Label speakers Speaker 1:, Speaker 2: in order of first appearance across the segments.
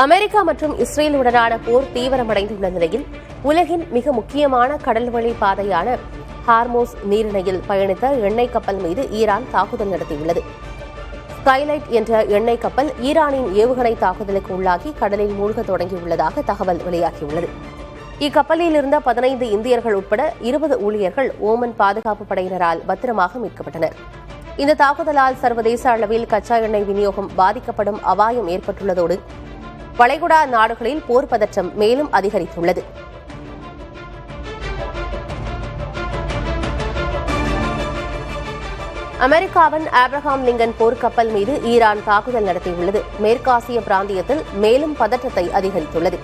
Speaker 1: America மற்றும் இஸ்ரேலுடனான போர் தீவிரமடைந்துள்ள நிலையில் உலகின் மிக முக்கியமான கடல்வழி பாதையான ஹார்மோஸ் நீரிணையில் பயணித்த எண்ணெய் கப்பல் மீது ஈரான் தாக்குதல் நடத்தியுள்ளது. ஸ்கைலைட் என்ற எண்ணெய் கப்பல் ஈரானின் ஏவுகணை தாக்குதலுக்கு உள்ளாகி கடலில் மூழ்க தொடங்கியுள்ளதாக தகவல் வெளியாகியுள்ளது. இக்கப்பலில் இருந்த 15 இந்தியர்கள் உட்பட 20 ஊழியர்கள் ஓமன் பாதுகாப்பு படையினரால் பத்திரமாக மீட்கப்பட்டனர். இந்த தாக்குதலால் சர்வதேச அளவில் கச்சா எண்ணெய் விநியோகம் பாதிக்கப்படும் அபாயம் ஏற்பட்டுள்ளதோடு வளைகுடா நாடுகளில் போர் பதற்றம் மேலும் அதிகரித்துள்ளது. அமெரிக்காவின் ஆப்ரஹாம் லிங்கன் போர்க்கப்பல் மீது ஈரான் தாக்குதல் நடத்தியுள்ளது. மேற்காசிய பிராந்தியத்தில் மேலும் பதற்றத்தை அதிகரித்துள்ளது.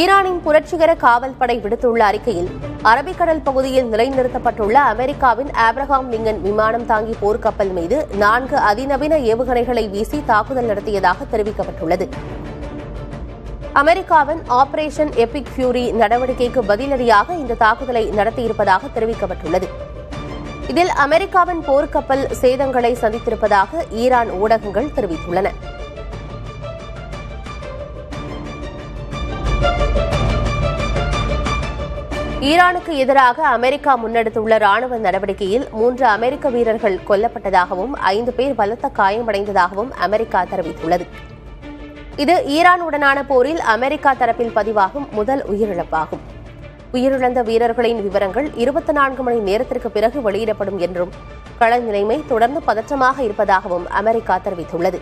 Speaker 1: ஈரானின் புரட்சிகர காவல் படை விடுத்துள்ள அறிக்கையில் அரபிக்கடல் பகுதியில் நிலைநிறுத்தப்பட்டுள்ள அமெரிக்காவின் ஆப்ரஹாம் லிங்கன் விமானம் தாங்கி போர்க்கப்பல் மீது 4 அதிநவீன ஏவுகணைகளை வீசி தாக்குதல் நடத்தியதாக தெரிவிக்கப்பட்டுள்ளது. அமெரிக்காவின் ஆபரேஷன் எபிக் ஃபியூரி நடவடிக்கைக்கு பதிலடியாக இந்த தாக்குதலை நடத்தியிருப்பதாக தெரிவிக்கப்பட்டுள்ளது. இதில் அமெரிக்காவின் போர்க்கப்பல் சேதங்களை சந்தித்திருப்பதாக ஈரான் ஊடகங்கள் தெரிவித்துள்ளன. ஈரானுக்கு எதிராக அமெரிக்கா முன்னெடுத்துள்ள ராணுவ நடவடிக்கையில் 3 அமெரிக்க வீரர்கள் கொல்லப்பட்டதாகவும் 5 பேர் பலத்த காயமடைந்ததாகவும் அமெரிக்கா தெரிவித்துள்ளது. இது ஈரானுடனான போரில் அமெரிக்கா தரப்பில் பதிவாகும் முதல் உயிரிழப்பாகும். உயிரிழந்த வீரர்களின் விவரங்கள் 24 மணி நேரத்திற்கு பிறகு வெளியிடப்படும் என்றும் கள நிலைமை தொடர்ந்து பதற்றமாக இருப்பதாகவும் அமெரிக்கா தெரிவித்துள்ளது.